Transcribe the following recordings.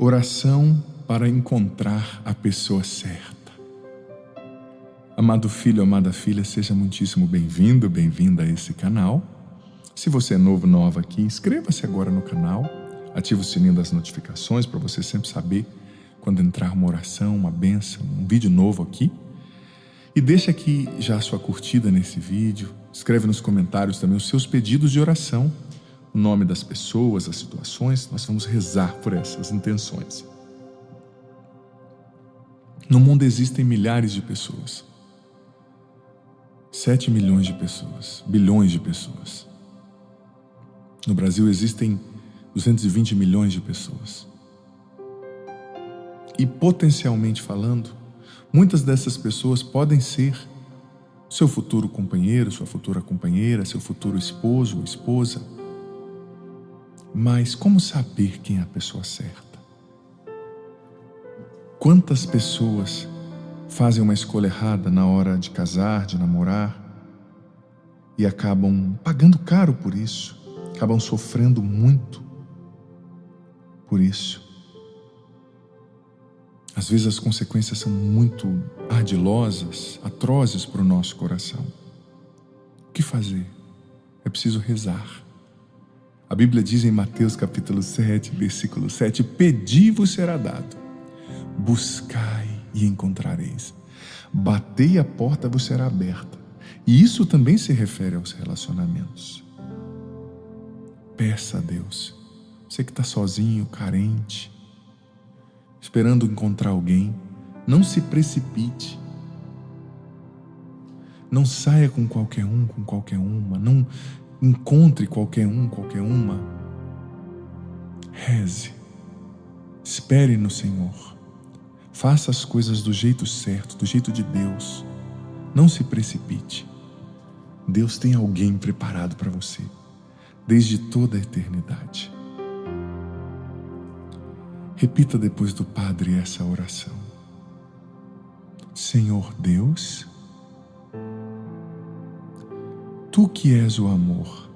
Oração para encontrar a pessoa certa. Amado filho, amada filha, seja muitíssimo bem-vindo, bem-vinda a esse canal. Se você é novo, nova aqui, inscreva-se agora no canal, ative o sininho das notificações para você sempre saber quando entrar uma oração, uma bênção, um vídeo novo aqui. E deixa aqui já a sua curtida nesse vídeo, escreve nos comentários também os seus pedidos de oração, o nome das pessoas, as situações, nós vamos rezar por essas intenções. No mundo existem milhares de pessoas, 7 milhões de pessoas, bilhões de pessoas. No Brasil existem 220 milhões de pessoas. E potencialmente falando, muitas dessas pessoas podem ser seu futuro companheiro, sua futura companheira, seu futuro esposo ou esposa. Mas como saber quem é a pessoa certa? Quantas pessoas fazem uma escolha errada na hora de casar, de namorar, e acabam pagando caro por isso, acabam sofrendo muito por isso. Às vezes as consequências são muito ardilosas, atrozes para o nosso coração. O que fazer? É preciso rezar. A Bíblia diz em Mateus capítulo 7, versículo 7, pedi-vos será dado, buscai e encontrareis, batei a porta vos será aberta. E isso também se refere aos relacionamentos. Peça a Deus, você que está sozinho, carente, esperando encontrar alguém, não se precipite. Não saia com qualquer um, com qualquer uma, não encontre qualquer um, qualquer uma. Reze, espere no Senhor, faça as coisas do jeito certo, do jeito de Deus. Não se precipite. Deus tem alguém preparado para você, desde toda a eternidade. Repita depois do Padre essa oração. Senhor Deus, Tu que és o amor,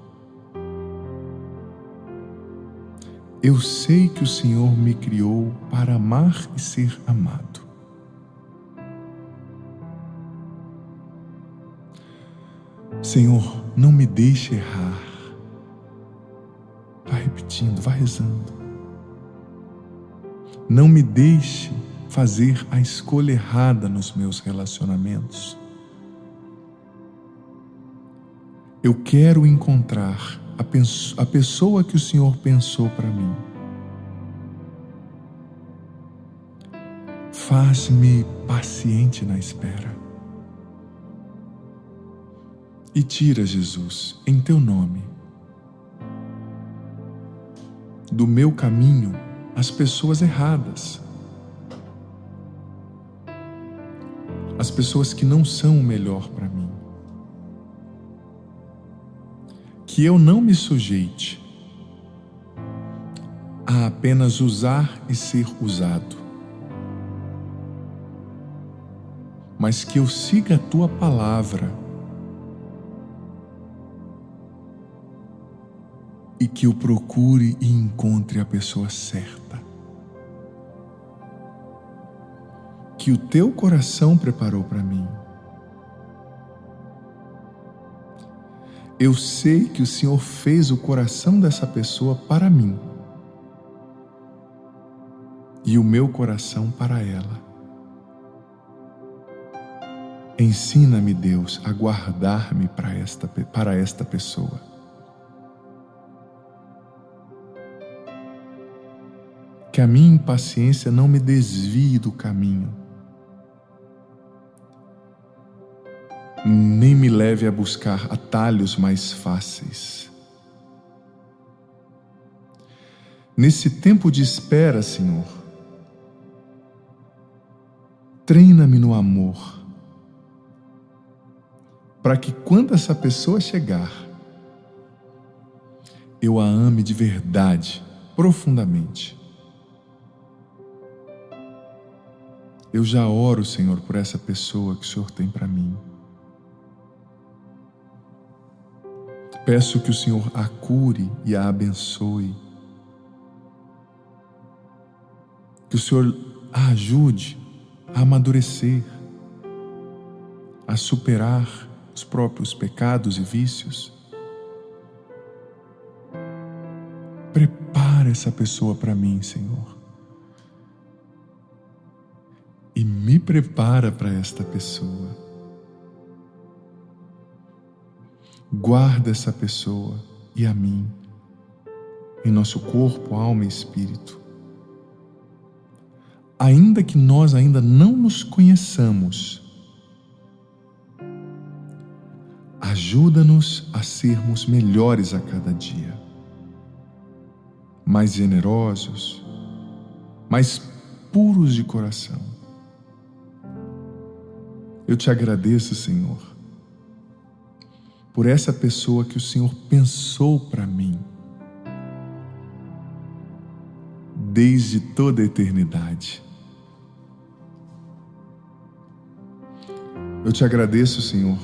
eu sei que o Senhor me criou para amar e ser amado. Senhor, não me deixe errar. Vá repetindo, vá rezando. Não me deixe fazer a escolha errada nos meus relacionamentos. Eu quero encontrar a pessoa que o Senhor pensou para mim. Faz-me paciente na espera. E tira, Jesus, em Teu nome, do meu caminho as pessoas erradas, as pessoas que não são o melhor para mim. Que eu não me sujeite a apenas usar e ser usado, mas que eu siga a Tua palavra e que eu procure e encontre a pessoa certa, que o Teu coração preparou para mim. Eu sei que o Senhor fez o coração dessa pessoa para mim e o meu coração para ela. Ensina-me, Deus, a guardar-me para esta pessoa. Que a minha impaciência não me desvie do caminho, nem me leve a buscar atalhos mais fáceis. Nesse tempo de espera, Senhor, treina-me no amor, para que quando essa pessoa chegar, eu a ame de verdade, profundamente. Eu já oro, Senhor, por essa pessoa que o Senhor tem para mim. Peço que o Senhor a cure e a abençoe. Que o Senhor a ajude a amadurecer, a superar os próprios pecados e vícios. Prepara essa pessoa para mim, Senhor. E me prepara para esta pessoa. Guarda essa pessoa e a mim, em nosso corpo, alma e espírito. Ainda que nós ainda não nos conheçamos, ajuda-nos a sermos melhores a cada dia, mais generosos, mais puros de coração. Eu te agradeço, Senhor, por essa pessoa que o Senhor pensou para mim desde toda a eternidade. Eu te agradeço, Senhor,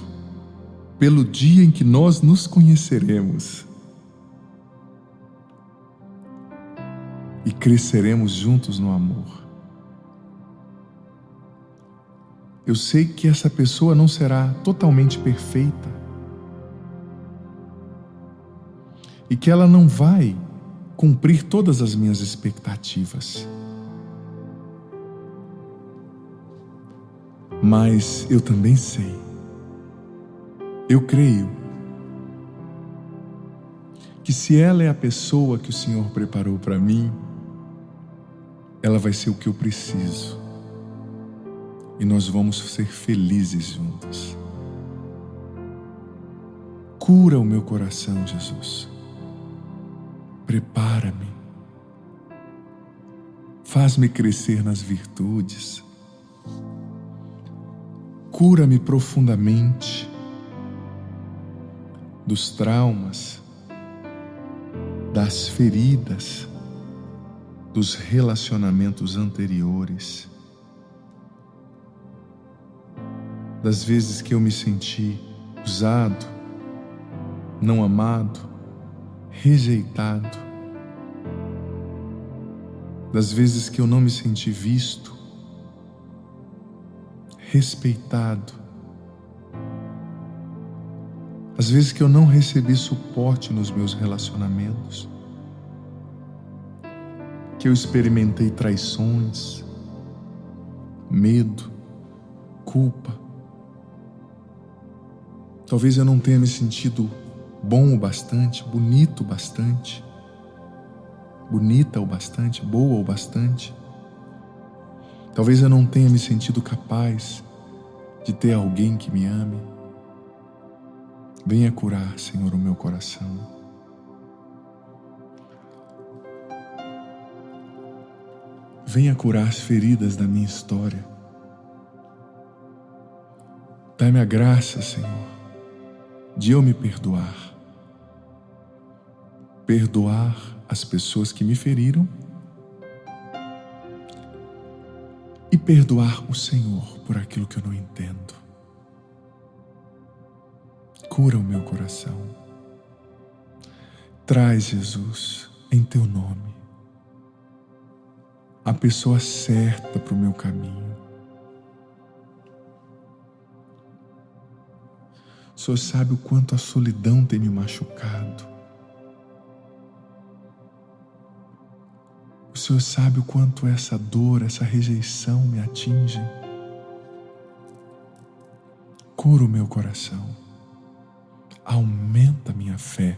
pelo dia em que nós nos conheceremos e cresceremos juntos no amor. Eu sei que essa pessoa não será totalmente perfeita e que ela não vai cumprir todas as minhas expectativas. Mas eu também sei, eu creio, que se ela é a pessoa que o Senhor preparou para mim, ela vai ser o que eu preciso. E nós vamos ser felizes juntos. Cura o meu coração, Jesus. Prepara-me. Faz-me crescer nas virtudes. Cura-me profundamente dos traumas, das feridas, dos relacionamentos anteriores, das vezes que eu me senti usado, não amado, rejeitado, das vezes que eu não me senti visto, respeitado, às vezes que eu não recebi suporte nos meus relacionamentos, que eu experimentei traições, medo, culpa. Talvez eu não tenha me sentido bom o bastante, bonito o bastante, bonita o bastante, boa o bastante. Talvez eu não tenha me sentido capaz de ter alguém que me ame. Venha curar, Senhor, o meu coração. Venha curar as feridas da minha história. Dá-me a graça, Senhor, de eu me perdoar. Perdoar as pessoas que me feriram e perdoar o Senhor por aquilo que eu não entendo. Cura o meu coração. Traz, Jesus, em teu nome, a pessoa certa para o meu caminho. O Senhor sabe o quanto a solidão tem me machucado. O Senhor sabe o quanto essa dor, essa rejeição me atinge. Cura o meu coração. Aumenta minha fé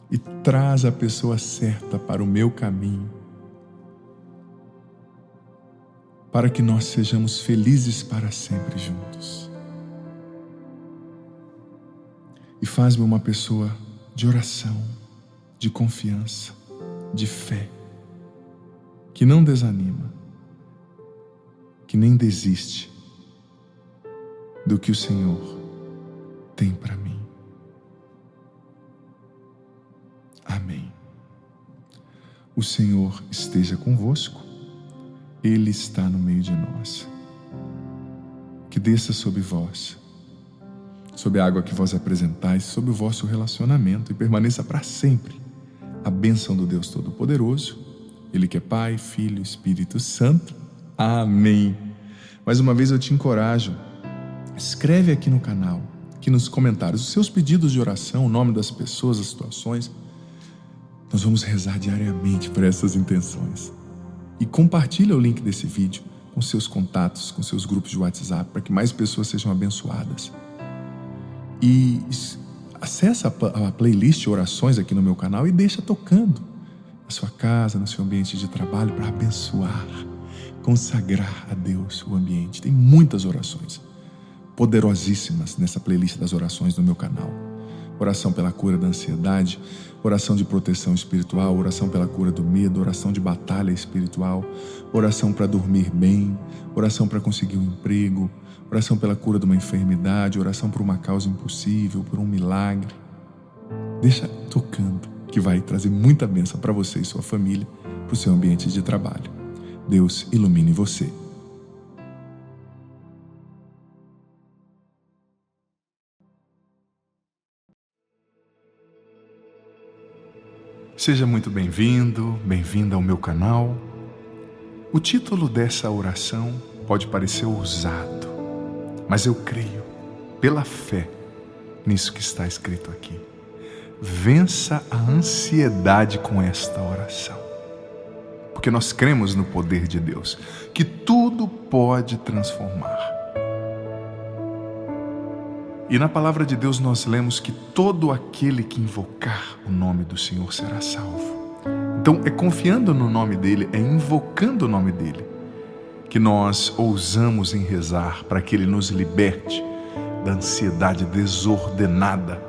e traz a pessoa certa para o meu caminho, para que nós sejamos felizes para sempre juntos. E faz-me uma pessoa de oração, de confiança, de fé, que não desanima, que nem desiste do que o Senhor tem para mim. Amém. O Senhor esteja convosco, Ele está no meio de nós. Que desça sobre vós, sobre a água que vós apresentais, sobre o vosso relacionamento, e permaneça para sempre a bênção do Deus Todo-Poderoso, Ele que é Pai, Filho e Espírito Santo. Amém. Mais uma vez eu te encorajo, escreve aqui no canal, aqui nos comentários, os seus pedidos de oração, o nome das pessoas, as situações. Nós vamos rezar diariamente por essas intenções. E compartilha o link desse vídeo com seus contatos, com seus grupos de WhatsApp, para que mais pessoas sejam abençoadas. E acessa a playlist Orações aqui no meu canal e deixa tocando na sua casa, no seu ambiente de trabalho, para abençoar, consagrar a Deus o ambiente. Tem muitas orações poderosíssimas nessa playlist das orações no meu canal. Oração pela cura da ansiedade, oração de proteção espiritual, oração pela cura do medo, oração de batalha espiritual, oração para dormir bem, oração para conseguir um emprego, oração pela cura de uma enfermidade, oração por uma causa impossível, por um milagre. Deixa tocando, que vai trazer muita bênção para você e sua família, para o seu ambiente de trabalho. Deus ilumine você. Seja muito bem-vindo, bem-vinda ao meu canal. O título dessa oração pode parecer ousado, mas eu creio, pela fé, nisso que está escrito aqui. Vença a ansiedade com esta oração. Porque nós cremos no poder de Deus, que tudo pode transformar. E na palavra de Deus nós lemos que todo aquele que invocar o nome do Senhor será salvo. Então é confiando no nome dEle, é invocando o nome dEle, que nós ousamos em rezar para que Ele nos liberte da ansiedade desordenada,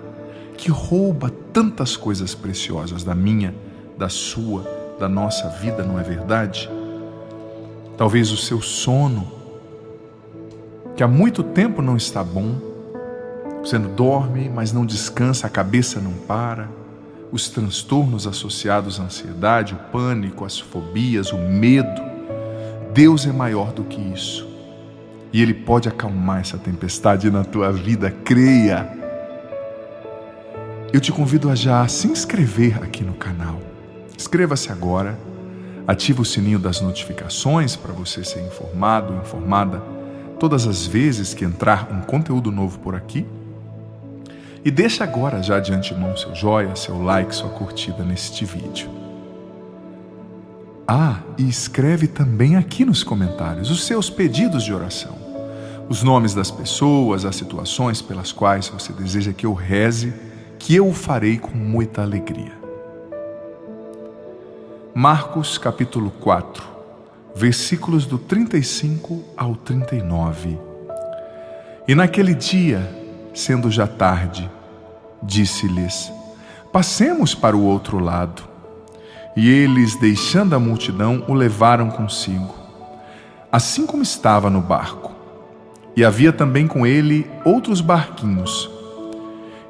que rouba tantas coisas preciosas da minha, da sua, da nossa vida, não é verdade? Talvez o seu sono, que há muito tempo não está bom, você não dorme, mas não descansa, a cabeça não para, os transtornos associados à ansiedade, o pânico, as fobias, o medo. Deus é maior do que isso. E Ele pode acalmar essa tempestade na tua vida, creia. Eu te convido a já se inscrever aqui no canal. Inscreva-se agora, ative o sininho das notificações para você ser informado, informada todas as vezes que entrar um conteúdo novo por aqui. E deixa agora já de antemão seu joia, seu like, sua curtida neste vídeo. E escreve também aqui nos comentários os seus pedidos de oração, os nomes das pessoas, as situações pelas quais você deseja que eu reze, que eu o farei com muita alegria. Marcos capítulo 4, versículos do 35 ao 39. E naquele dia, sendo já tarde, disse-lhes: passemos para o outro lado. E eles, deixando a multidão, o levaram consigo, assim como estava no barco. E havia também com ele outros barquinhos.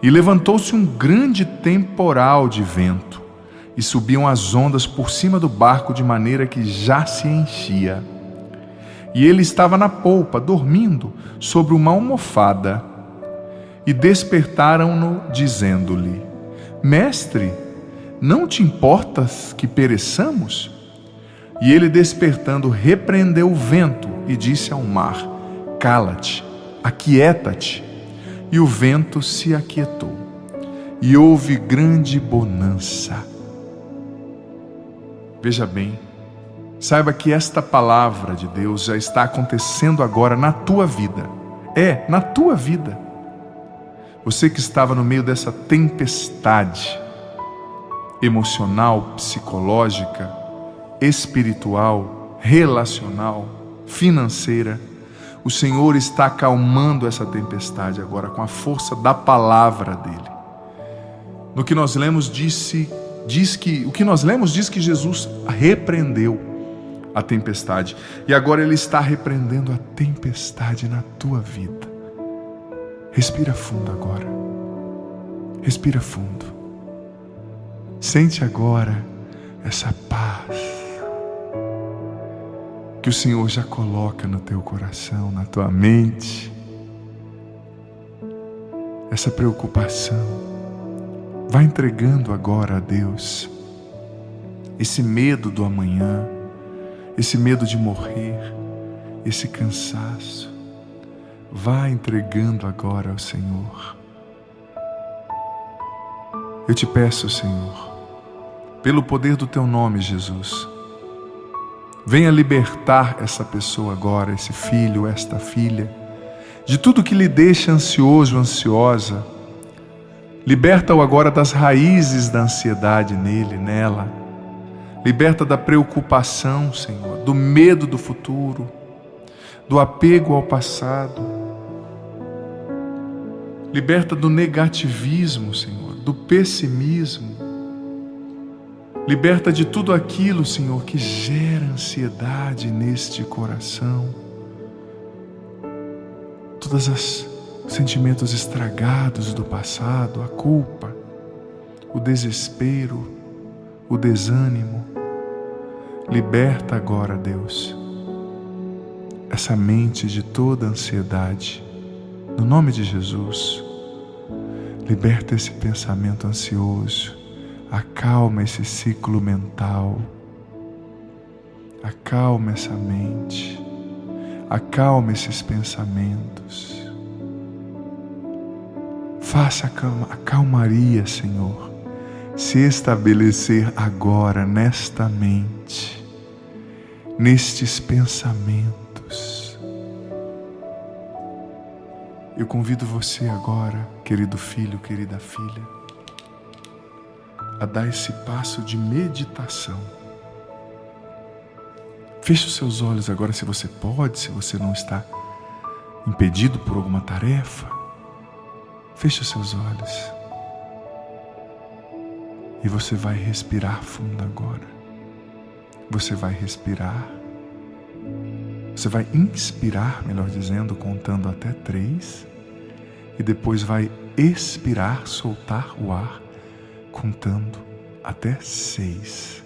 E levantou-se um grande temporal de vento, e subiam as ondas por cima do barco, de maneira que já se enchia. E ele estava na polpa, dormindo, sobre uma almofada. E despertaram-no, dizendo-lhe: Mestre, não te importas que pereçamos? E ele, despertando, repreendeu o vento e disse ao mar: Cala-te, aquieta-te. E o vento se aquietou, e houve grande bonança. Veja bem, saiba que esta palavra de Deus já está acontecendo agora na tua vida. Na tua vida. Você que estava no meio dessa tempestade emocional, psicológica, espiritual, relacional, financeira, o Senhor está acalmando essa tempestade agora com a força da palavra dele. No que nós lemos diz que Jesus repreendeu a tempestade, e agora Ele está repreendendo a tempestade na tua vida. Respira fundo agora. Respira fundo. Sente agora essa paz que o Senhor já coloca no teu coração, na tua mente. Essa preocupação. Vai entregando agora a Deus. esse medo do amanhã, esse medo de morrer, esse cansaço. Vá entregando agora ao Senhor. Eu te peço, Senhor, pelo poder do Teu nome, Jesus, venha libertar essa pessoa agora, esse filho, esta filha, de tudo que lhe deixa ansioso, ansiosa. Liberta-o agora das raízes da ansiedade nele, nela. Liberta da preocupação, Senhor, do medo do futuro, do apego ao passado. Liberta do negativismo, Senhor, do pessimismo. Liberta de tudo aquilo, Senhor, que gera ansiedade neste coração. Todos os sentimentos estragados do passado, a culpa, o desespero, o desânimo. Liberta agora, Deus, essa mente de toda ansiedade. No nome de Jesus, liberta esse pensamento ansioso, acalma esse ciclo mental, acalma essa mente, acalma esses pensamentos. Faça a calmaria, Senhor, se estabelecer agora nesta mente, nestes pensamentos. Eu convido você agora, querido filho, querida filha, a dar esse passo de meditação. Feche os seus olhos agora, se você pode, se você não está impedido por alguma tarefa. Feche os seus olhos. E você vai respirar fundo agora. Você vai respirar. Você vai inspirar, melhor dizendo, contando até 3. E depois vai expirar, soltar o ar, contando até 6.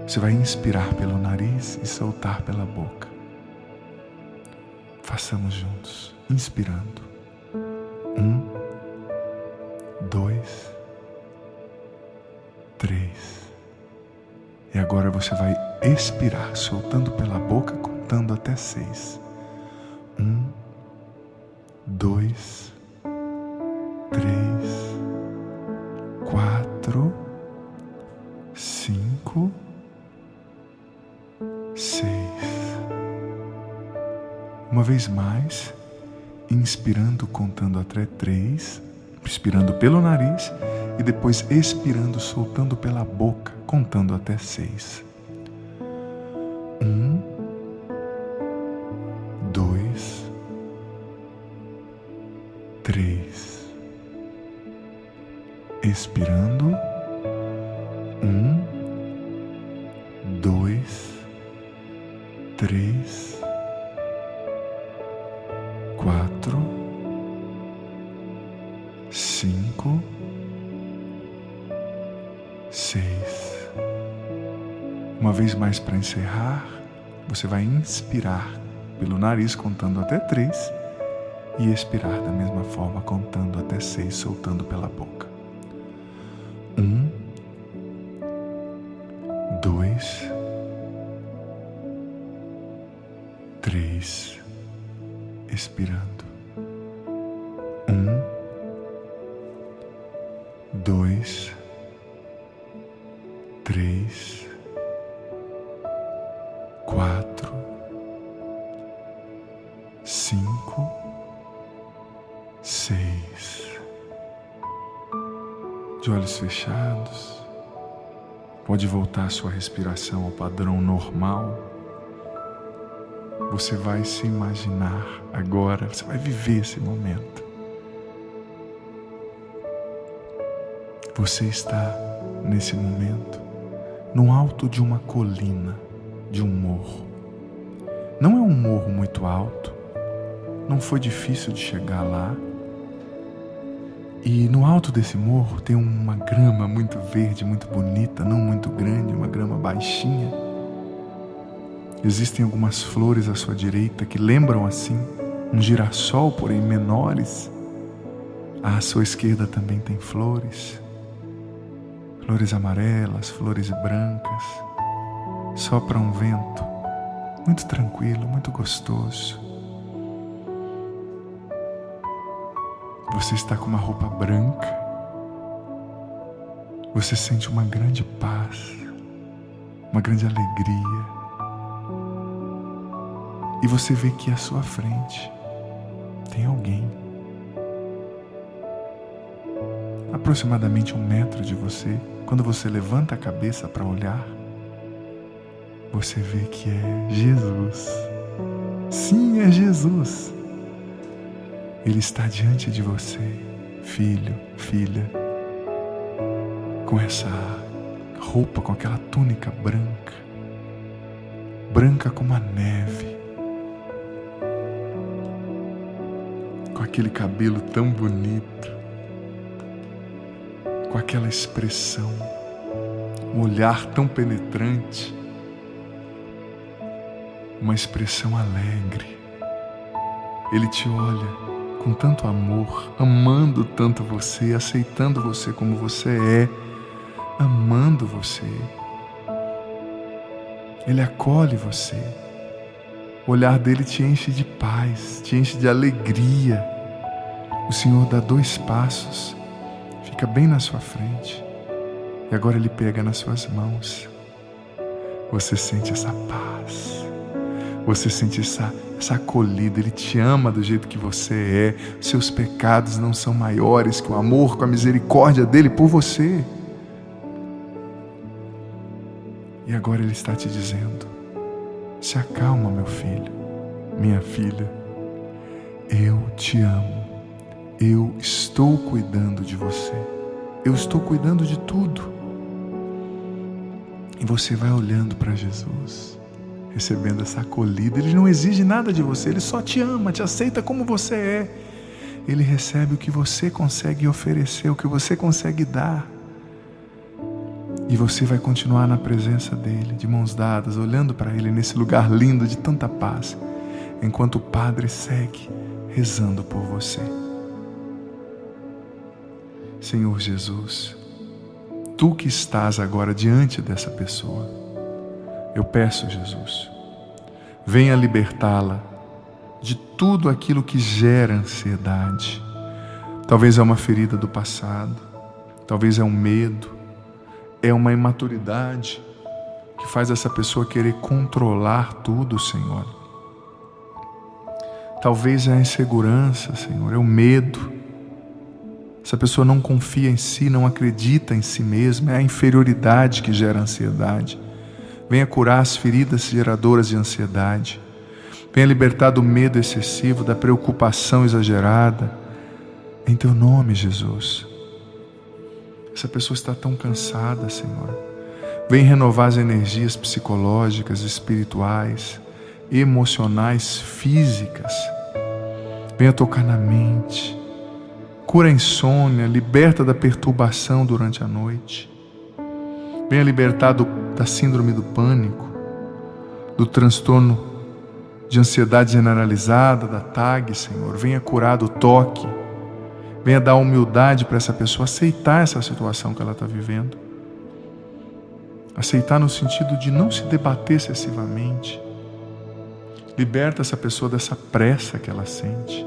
Você vai inspirar pelo nariz e soltar pela boca. Façamos juntos. Inspirando. 1, 2, 3. E agora você vai expirar, soltando pela boca, contando até 6. 1, 2, 3, 4, 5, 6. Uma vez mais, inspirando, contando até 3, inspirando pelo nariz e depois expirando, soltando pela boca, contando até 6. 1, 2, 3. Expirando. 1, 2, 3, 4, 5, 6. Uma vez mais para encerrar, você vai inspirar pelo nariz contando até 3 e expirar da mesma forma contando até 6, soltando pela boca. 1, 2, 3. Expirando. 1, 2, 3, 4, 5, 6. De olhos fechados, pode voltar a sua respiração ao padrão normal. Você vai se imaginar agora, você vai viver esse momento. Você está, nesse momento, no alto de uma colina, de um morro. Não é um morro muito alto, não foi difícil de chegar lá. E no alto desse morro tem uma grama muito verde, muito bonita, não muito grande, uma grama baixinha. Existem algumas flores à sua direita que lembram assim um girassol, porém menores. À sua esquerda também tem flores. flores amarelas, flores brancas. Sopra um vento muito tranquilo, muito gostoso. Você está com uma roupa branca. Você sente uma grande paz, uma grande alegria. E você vê que à sua frente tem alguém, aproximadamente 1 metro de você. Quando você levanta a cabeça para olhar, você vê que é Jesus. Sim, é Jesus. Ele está diante de você, filho, filha, com essa roupa, com aquela túnica branca, branca como a neve, com aquele cabelo tão bonito, com aquela expressão, um olhar tão penetrante, uma expressão alegre. Ele te olha com tanto amor, amando tanto você, aceitando você como você é, amando você. Ele acolhe você. O olhar dele te enche de paz, te enche de alegria. O Senhor dá 2 passos, fica bem na sua frente, e agora Ele pega nas suas mãos. Você sente essa paz, você sente essa acolhida. Ele te ama do jeito que você é. Seus pecados não são maiores que o amor, com a misericórdia dele por você. E agora Ele está te dizendo: se acalma, meu filho, minha filha. Eu te amo. Eu estou cuidando de você. Eu estou cuidando de tudo. E você vai olhando para Jesus, recebendo essa acolhida. Ele não exige nada de você, Ele só te ama, te aceita como você é. Ele recebe o que você consegue oferecer, o que você consegue dar. E você vai continuar na presença dEle, de mãos dadas, olhando para Ele nesse lugar lindo de tanta paz, enquanto o Padre segue rezando por você. Senhor Jesus, Tu que estás agora diante dessa pessoa, eu peço, Jesus, venha libertá-la de tudo aquilo que gera ansiedade. Talvez é uma ferida do passado, talvez é um medo, é uma imaturidade que faz essa pessoa querer controlar tudo, Senhor. Talvez é a insegurança, Senhor, é o medo. Essa pessoa não confia em si, não acredita em si mesma, é a inferioridade que gera ansiedade. Venha curar as feridas geradoras de ansiedade. Venha libertar do medo excessivo, da preocupação exagerada. Em Teu nome, Jesus. Essa pessoa está tão cansada, Senhor. Vem renovar as energias psicológicas, espirituais, emocionais, físicas. Venha tocar na mente. Cura a insônia, liberta da perturbação durante a noite. Venha libertar da síndrome do pânico, do transtorno de ansiedade generalizada, da TAG, Senhor. Venha curar do toque. Venha dar humildade para essa pessoa aceitar essa situação que ela está vivendo. Aceitar no sentido de não se debater excessivamente. Liberta essa pessoa dessa pressa que ela sente,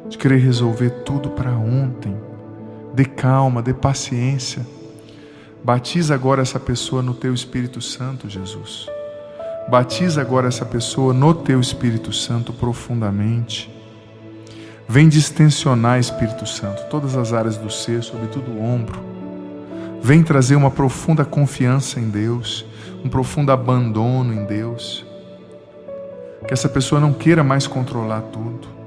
de querer resolver tudo para ontem. Dê calma, dê paciência. Batiza agora essa pessoa no Teu Espírito Santo, Jesus. Batiza agora essa pessoa no Teu Espírito Santo profundamente. Vem distensionar, Espírito Santo, todas as áreas do ser, sobretudo o ombro. Vem trazer uma profunda confiança em Deus, um profundo abandono em Deus. Que essa pessoa não queira mais controlar tudo.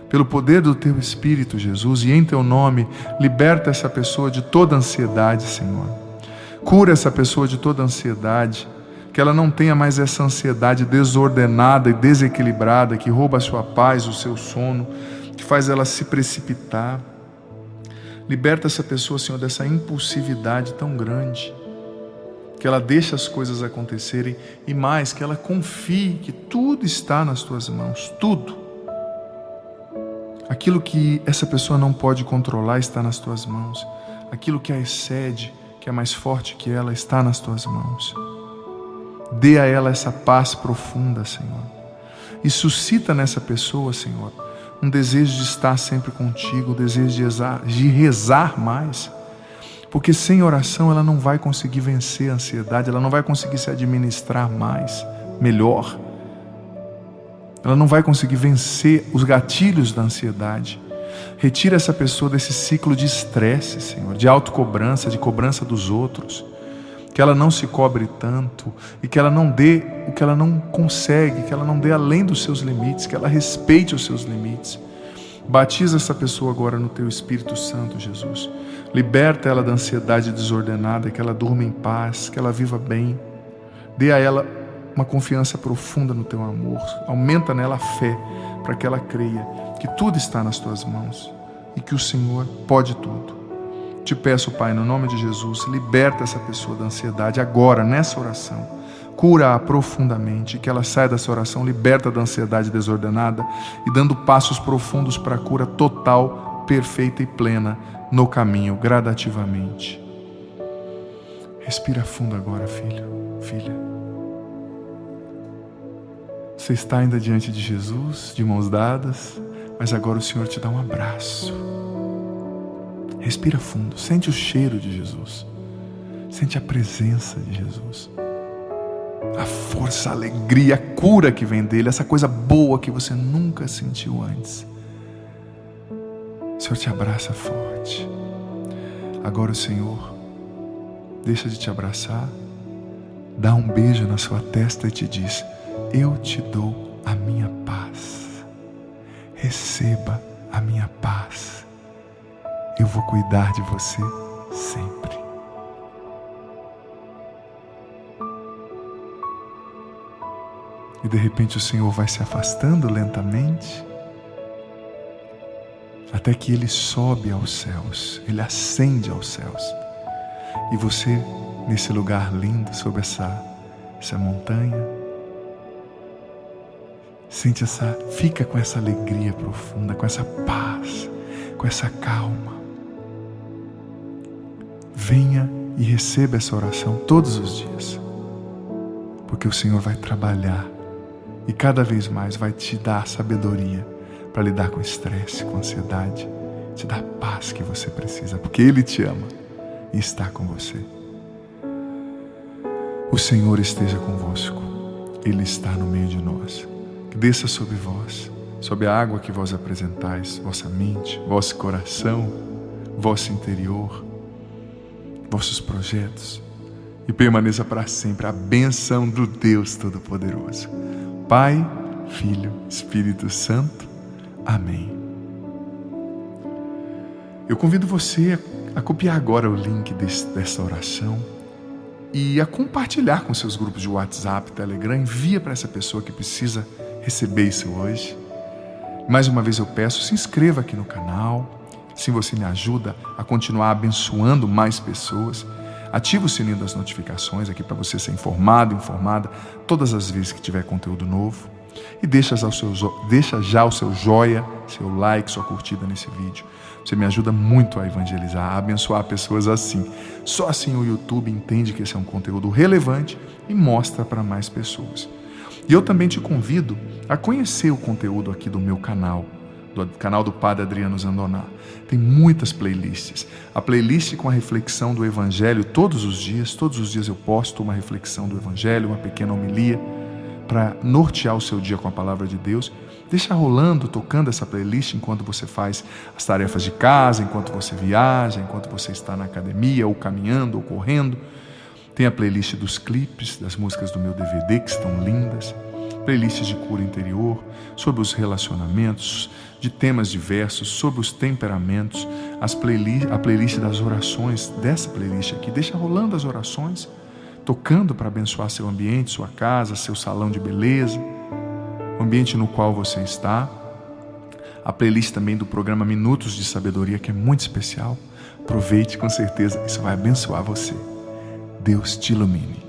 Pelo poder do Teu Espírito, Jesus, e em Teu nome, liberta essa pessoa de toda ansiedade, Senhor. Cura essa pessoa de toda ansiedade, que ela não tenha mais essa ansiedade desordenada e desequilibrada, que rouba a sua paz, o seu sono, que faz ela se precipitar. Liberta essa pessoa, Senhor, dessa impulsividade tão grande, que ela deixe as coisas acontecerem e mais, que ela confie que tudo está nas Tuas mãos, tudo. Aquilo que essa pessoa não pode controlar está nas Tuas mãos. Aquilo que a excede, que é mais forte que ela, está nas tuas mãos. Dê a ela essa paz profunda, Senhor. E suscita nessa pessoa, Senhor, um desejo de estar sempre contigo, um desejo de rezar mais. Porque sem oração ela não vai conseguir vencer a ansiedade, ela não vai conseguir se administrar melhor. Ela não vai conseguir vencer os gatilhos da ansiedade. Retira essa pessoa desse ciclo de estresse, Senhor, de autocobrança, de cobrança dos outros. Que ela não se cobre tanto e que ela não dê o que ela não consegue, que ela não dê além dos seus limites, que ela respeite os seus limites. Batiza essa pessoa agora no Teu Espírito Santo, Jesus. Liberta ela da ansiedade desordenada, que ela durma em paz, que ela viva bem. Dê a ela uma confiança profunda no Teu amor. Aumenta nela a fé para que ela creia que tudo está nas Tuas mãos e que o Senhor pode tudo. Te peço, Pai, no nome de Jesus, liberta essa pessoa da ansiedade agora, nessa oração. Cura-a profundamente, que ela saia dessa oração liberta da ansiedade desordenada e dando passos profundos para a cura total, perfeita e plena no caminho, gradativamente. Respira fundo agora, filho, filha. Você está ainda diante de Jesus, de mãos dadas, mas agora o Senhor te dá um abraço. Respira fundo, sente o cheiro de Jesus, sente a presença de Jesus, a força, a alegria, a cura que vem dele, essa coisa boa que você nunca sentiu antes. O Senhor te abraça forte. Agora o Senhor deixa de te abraçar, dá um beijo na sua testa e te diz: eu te dou a minha paz, receba a minha paz. Eu vou cuidar de você sempre. E de repente o Senhor vai se afastando lentamente, até que Ele sobe aos céus, Ele ascende aos céus. E você, nesse lugar lindo, sob essa montanha, fica com essa alegria profunda, com essa paz, com essa calma. Venha e receba essa oração todos os dias, porque o Senhor vai trabalhar e cada vez mais vai te dar sabedoria para lidar com estresse, com ansiedade, te dar a paz que você precisa, porque Ele te ama e está com você. O Senhor esteja convosco, Ele está no meio de nós. Que desça sobre vós, sobre a água que vós apresentais, vossa mente, vosso coração, vosso interior, vossos projetos, e permaneça para sempre a bênção do Deus Todo-Poderoso, Pai, Filho, Espírito Santo. Amém. Eu convido você a copiar agora o link dessa oração e a compartilhar com seus grupos de WhatsApp, Telegram. Envia para essa pessoa que precisa receber isso hoje. Mais uma vez eu peço, se inscreva aqui no canal. Assim você me ajuda a continuar abençoando mais pessoas. Ativa o sininho das notificações aqui para você ser informado, informada todas as vezes que tiver conteúdo novo. E deixa já o seu joia, seu like, sua curtida nesse vídeo. Você me ajuda muito a evangelizar, a abençoar pessoas assim. Só assim o YouTube entende que esse é um conteúdo relevante e mostra para mais pessoas. E eu também te convido a conhecer o conteúdo aqui do meu canal, do canal do Padre Adriano Zandoná. Tem muitas playlists. A playlist com a reflexão do Evangelho todos os dias eu posto uma reflexão do Evangelho, uma pequena homilia, para nortear o seu dia com a palavra de Deus. Deixa rolando, tocando essa playlist enquanto você faz as tarefas de casa, enquanto você viaja, enquanto você está na academia, ou caminhando, ou correndo. Tem a playlist dos clipes, das músicas do meu DVD, que estão lindas. Playlists de cura interior, sobre os relacionamentos, de temas diversos, sobre os temperamentos, a playlist das orações, dessa playlist aqui. Deixa rolando as orações, tocando para abençoar seu ambiente, sua casa, seu salão de beleza, o ambiente no qual você está. A playlist também do programa Minutos de Sabedoria, que é muito especial. Aproveite, com certeza, isso vai abençoar você. Deus te ilumine.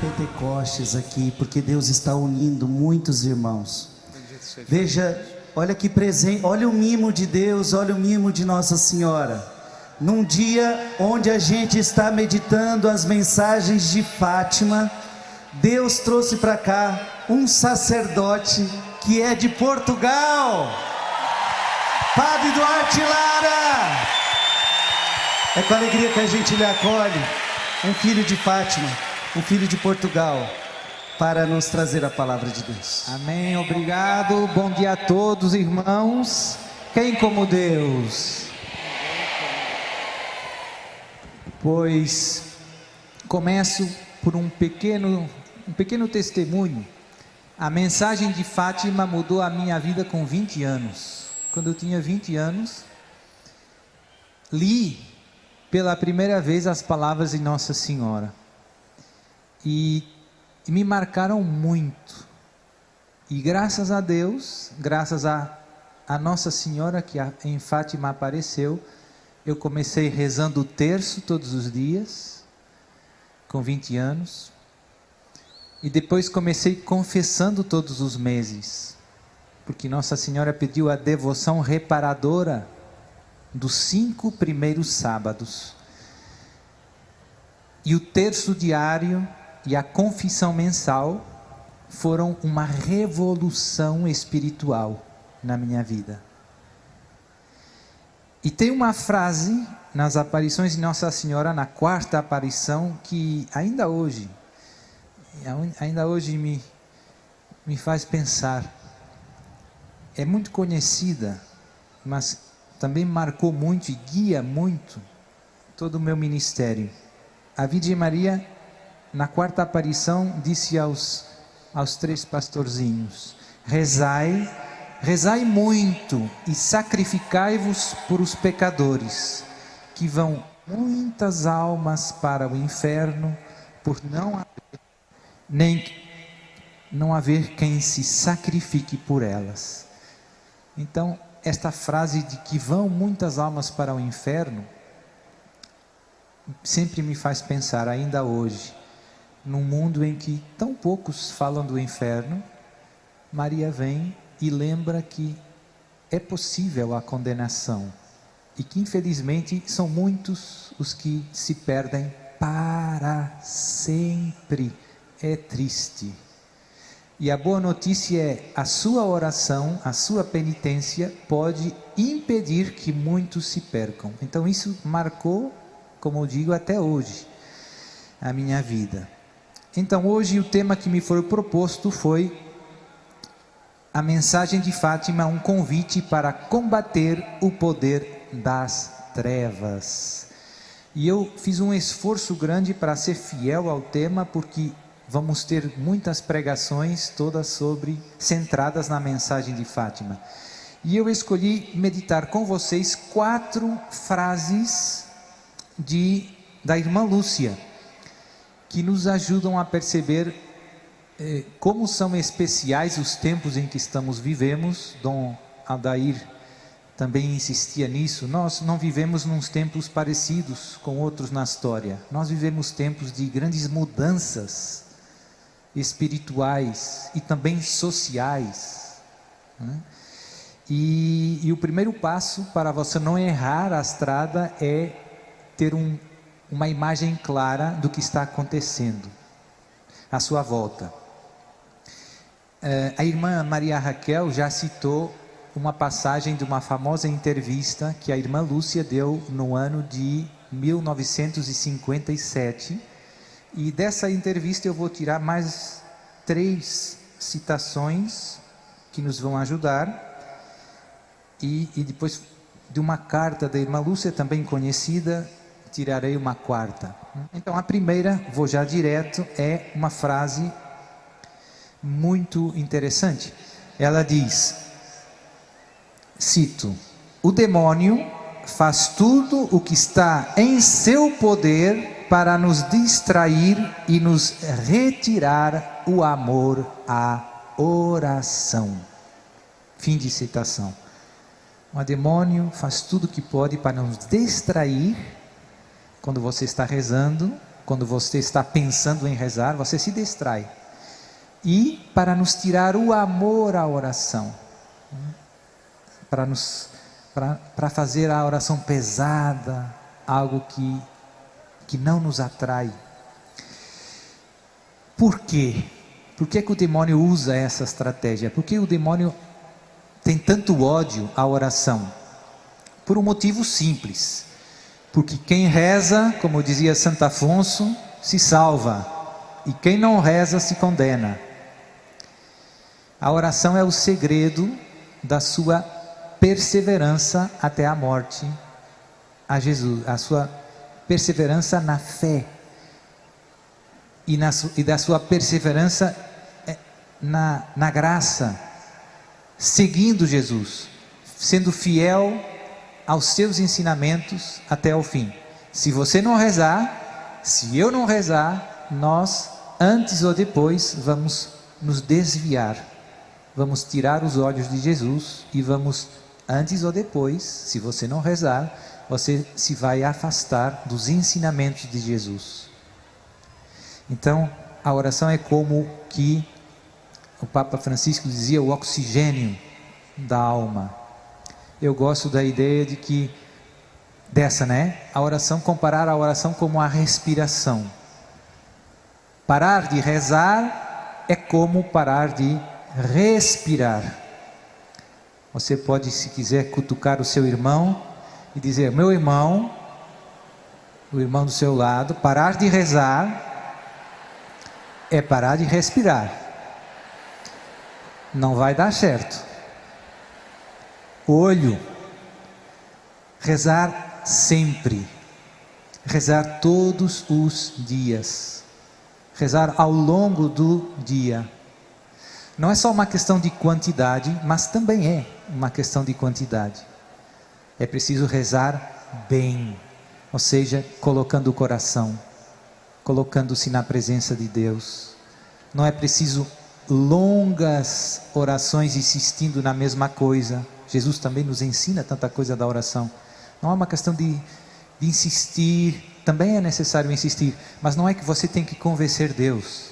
Pentecostes aqui, porque Deus está unindo muitos irmãos. Veja, olha que presente, olha o mimo de Deus, olha o mimo de Nossa Senhora. Num dia onde a gente está meditando as mensagens de Fátima, Deus trouxe para cá um sacerdote que é de Portugal, Padre Duarte Lara. É com alegria que a gente lhe acolhe, um filho de Fátima, um filho de Portugal, para nos trazer a palavra de Deus. Amém, obrigado. Bom dia a todos, irmãos. Quem como Deus? Pois começo por um pequeno testemunho. A mensagem de Fátima mudou a minha vida com 20 anos. Quando eu tinha 20 anos, li pela primeira vez as palavras de Nossa Senhora. E me marcaram muito. E graças a Deus, graças a Nossa Senhora que em Fátima apareceu, eu comecei rezando o terço todos os dias, com 20 anos. E depois comecei confessando todos os meses, porque Nossa Senhora pediu a devoção reparadora dos 5 primeiros sábados. E o terço diário e a confissão mensal foram uma revolução espiritual na minha vida. E tem uma frase nas aparições de Nossa Senhora, na 4ª aparição, que ainda hoje me faz pensar. É muito conhecida, mas também marcou muito e guia muito todo o meu ministério. A Virgem Maria, na 4ª aparição, disse aos 3 pastorzinhos: rezai muito e sacrificai-vos por os pecadores, que vão muitas almas para o inferno, por não haver quem se sacrifique por elas. Então, esta frase de que vão muitas almas para o inferno sempre me faz pensar, ainda hoje, num mundo em que tão poucos falam do inferno, Maria vem e lembra que é possível a condenação e que infelizmente são muitos os que se perdem para sempre. É triste. E a boa notícia é: a sua oração, a sua penitência pode impedir que muitos se percam. Então isso marcou, como eu digo, até hoje a minha vida. Então hoje o tema que me foi proposto foi a mensagem de Fátima, um convite para combater o poder das trevas. E eu fiz um esforço grande para ser fiel ao tema, porque vamos ter muitas pregações, todas centradas na mensagem de Fátima. E eu escolhi meditar com vocês 4 frases da irmã Lúcia, que nos ajudam a perceber como são especiais os tempos em que vivemos. Dom Aldair também insistia nisso. Nós não vivemos nos tempos parecidos com outros na história. Nós vivemos tempos de grandes mudanças espirituais e também sociais, né? E o primeiro passo para você não errar a estrada é ter uma imagem clara do que está acontecendo à sua volta. A irmã Maria Raquel já citou uma passagem de uma famosa entrevista que a irmã Lúcia deu no ano de 1957, e dessa entrevista eu vou tirar mais 3 citações que nos vão ajudar, e depois de uma carta da irmã Lúcia, também conhecida, tirarei uma 4ª. Então a primeira, vou já direto, é uma frase muito interessante. Ela diz, cito: o demônio faz tudo o que está em seu poder para nos distrair e nos retirar o amor à oração. Fim de citação. O demônio faz tudo o que pode para nos distrair quando você está rezando quando você está pensando em rezar, você se distrai. E para nos tirar o amor à oração, para fazer a oração pesada, algo que não nos atrai. Por quê? Por que o demônio usa essa estratégia? Por que o demônio tem tanto ódio à oração? Por um motivo simples. Porque quem reza, como dizia Santo Afonso, se salva. E quem não reza se condena. A oração é o segredo da sua perseverança até a morte a Jesus, a sua perseverança na fé e da sua perseverança na graça, seguindo Jesus, sendo fiel aos seus ensinamentos até o fim. Se você não rezar, se eu não rezar, nós antes ou depois vamos nos desviar, vamos tirar os olhos de Jesus e vamos, antes ou depois, se você não rezar, você se vai afastar dos ensinamentos de Jesus. Então, a oração é como que o Papa Francisco dizia, o oxigênio da alma. Eu gosto da ideia de que, a oração, comparar a oração como a respiração. Parar de rezar é como parar de respirar. Você pode, se quiser, cutucar o seu irmão e dizer, meu irmão, o irmão do seu lado, parar de rezar é parar de respirar. Não vai dar certo. Olho, rezar sempre, rezar todos os dias, rezar ao longo do dia. Não é só uma questão de quantidade, mas também é uma questão de quantidade. É preciso rezar bem, ou seja, colocando o coração, colocando-se na presença de Deus. Não é preciso longas orações insistindo na mesma coisa. Jesus também nos ensina tanta coisa da oração. Não é uma questão de insistir, também é necessário insistir, mas não é que você tem que convencer Deus.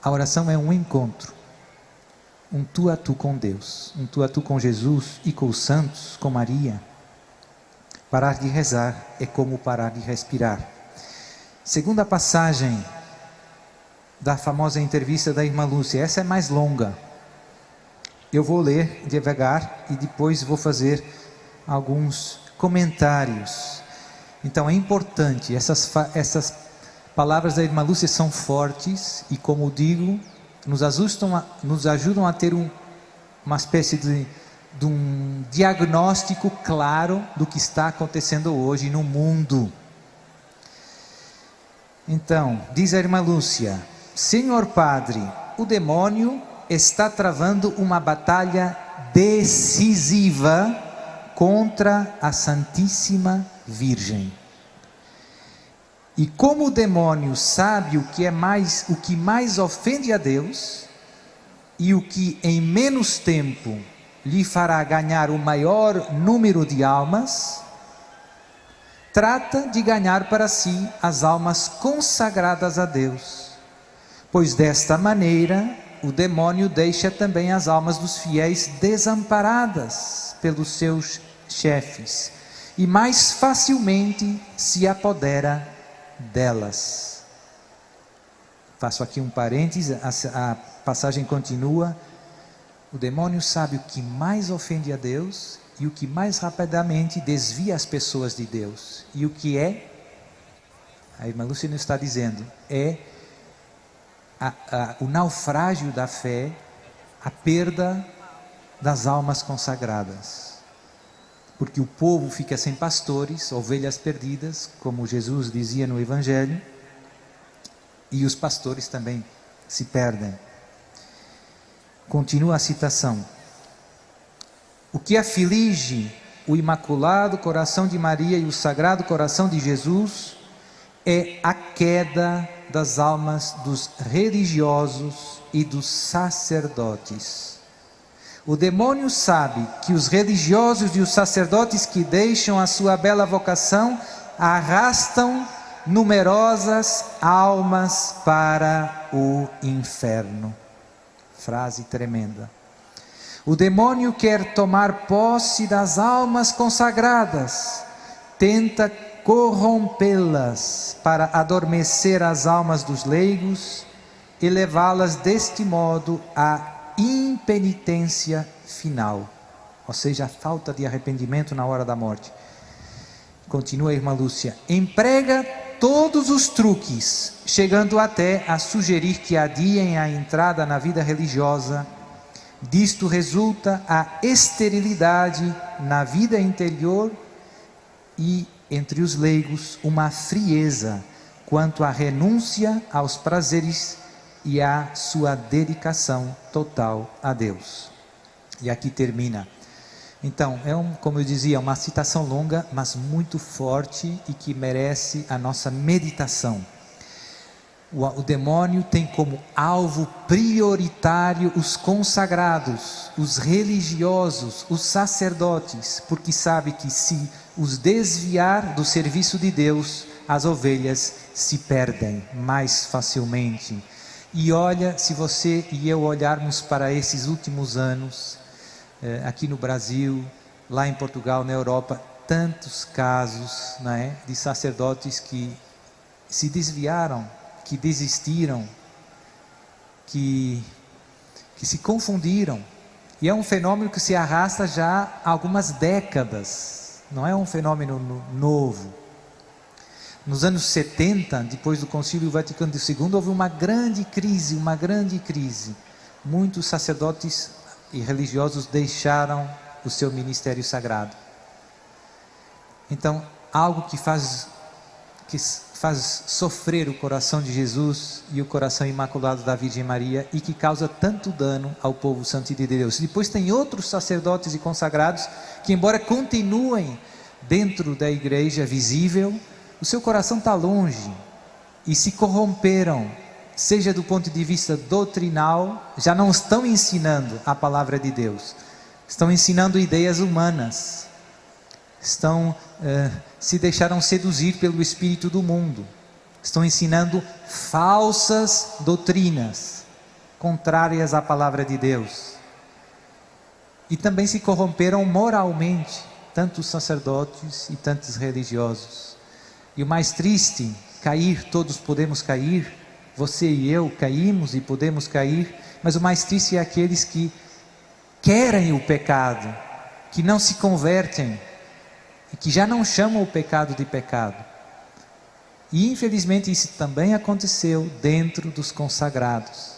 A oração é um encontro, um tu a tu com Deus, um tu a tu com Jesus e com os santos, com Maria. Parar de rezar é como parar de respirar. Segunda passagem da famosa entrevista da irmã Lúcia, essa é mais longa. Eu vou ler devagar e depois vou fazer alguns comentários. Então é importante, essas palavras da irmã Lúcia são fortes e, como digo, nos ajudam a ter uma espécie de um diagnóstico claro do que está acontecendo hoje no mundo. Então, diz a irmã Lúcia, Senhor Padre, o demônio está travando uma batalha decisiva contra a Santíssima Virgem. E como o demônio sabe o que mais ofende a Deus e o que em menos tempo lhe fará ganhar o maior número de almas, trata de ganhar para si as almas consagradas a Deus, pois desta maneira o demônio deixa também as almas dos fiéis desamparadas pelos seus chefes e mais facilmente se apodera delas. Faço aqui um parêntese, a passagem continua. O demônio sabe o que mais ofende a Deus e o que mais rapidamente desvia as pessoas de Deus. E o que é? A irmã Lúcia nos está dizendo, é o naufrágio da fé, a perda das almas consagradas. Porque o povo fica sem pastores, ovelhas perdidas, como Jesus dizia no Evangelho, e os pastores também se perdem. Continua a citação. O que aflige o Imaculado Coração de Maria e o Sagrado Coração de Jesus é a queda das almas dos religiosos e dos sacerdotes. O demônio sabe que os religiosos e os sacerdotes que deixam a sua bela vocação arrastam numerosas almas para o inferno. Frase tremenda. O demônio quer tomar posse das almas consagradas, tenta corrompê-las para adormecer as almas dos leigos e levá-las deste modo à impenitência final, ou seja, a falta de arrependimento na hora da morte. Continua a irmã Lúcia. Emprega todos os truques, chegando até a sugerir que adiem a entrada na vida religiosa. Disto resulta a esterilidade na vida interior e, entre os leigos, uma frieza quanto à renúncia aos prazeres e à sua dedicação total a Deus. E aqui termina. Então, como eu dizia, uma citação longa, mas muito forte e que merece a nossa meditação. O demônio tem como alvo prioritário os consagrados, os religiosos, os sacerdotes, porque sabe que se os desviar do serviço de Deus, as ovelhas se perdem mais facilmente. E olha, se você e eu olharmos para esses últimos anos, aqui no Brasil, lá em Portugal, na Europa, tantos casos, né, de sacerdotes que se desviaram, que desistiram, que se confundiram. E é um fenômeno que se arrasta já há algumas décadas, não é um fenômeno novo. Nos anos 70, depois do Concílio Vaticano II, houve uma grande crise. Muitos sacerdotes e religiosos deixaram o seu ministério sagrado. Então, algo que faz sofrer o coração de Jesus e o coração imaculado da Virgem Maria e que causa tanto dano ao povo santo de Deus. Depois tem outros sacerdotes e consagrados que, embora continuem dentro da igreja visível, o seu coração está longe e se corromperam, seja do ponto de vista doutrinal, já não estão ensinando a palavra de Deus, estão ensinando ideias humanas, se deixaram seduzir pelo espírito do mundo, estão ensinando falsas doutrinas, contrárias à palavra de Deus, e também se corromperam moralmente, tantos sacerdotes e tantos religiosos. E o mais triste, todos podemos cair, você e eu caímos e podemos cair, mas o mais triste é aqueles que querem o pecado, que não se convertem, e que já não chamam o pecado de pecado. E infelizmente isso também aconteceu dentro dos consagrados.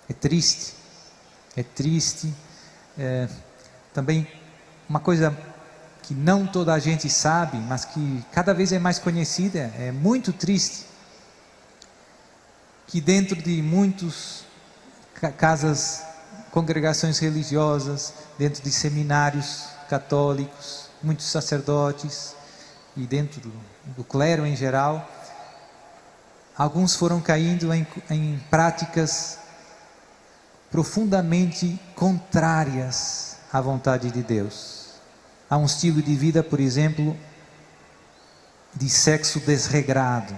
É triste. Também uma coisa que não toda a gente sabe, mas que cada vez é mais conhecida, é muito triste, que dentro de muitas congregações religiosas, dentro de seminários católicos, muitos sacerdotes e dentro do clero em geral, alguns foram caindo em práticas profundamente contrárias à vontade de Deus. Há um estilo de vida, por exemplo, de sexo desregrado.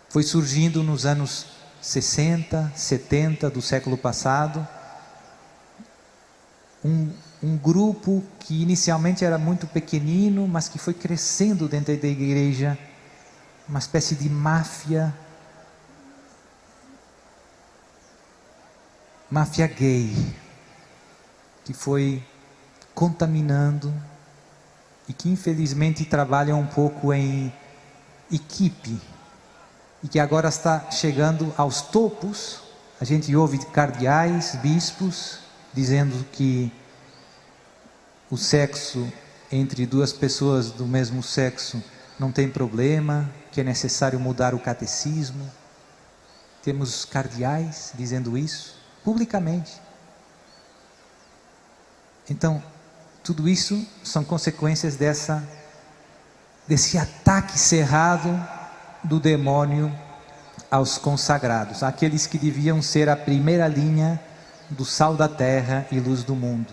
Foi surgindo nos anos 60, 70 do século passado, um grupo que inicialmente era muito pequenino, mas que foi crescendo dentro da igreja, uma espécie de máfia gay, que foi contaminando e que infelizmente trabalha um pouco em equipe e que agora está chegando aos topos. A gente ouve cardeais, bispos dizendo que o sexo entre duas pessoas do mesmo sexo não tem problema, que é necessário mudar o catecismo. Temos cardeais dizendo isso publicamente. Então, tudo isso são consequências desse ataque cerrado do demônio aos consagrados, aqueles que deviam ser a primeira linha do sal da terra e luz do mundo.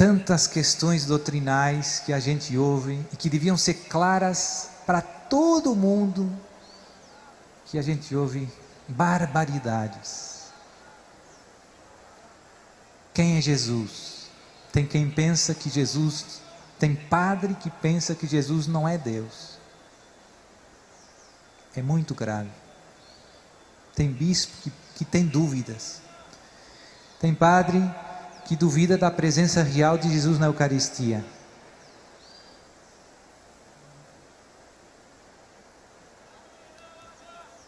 tantas questões doutrinais que a gente ouve e que deviam ser claras para todo mundo, que a gente ouve barbaridades. Quem é Jesus? Tem quem pensa que Jesus, tem padre que pensa que Jesus não é Deus. É muito grave. Tem bispo que tem dúvidas. Tem padre que duvida da presença real de Jesus na Eucaristia.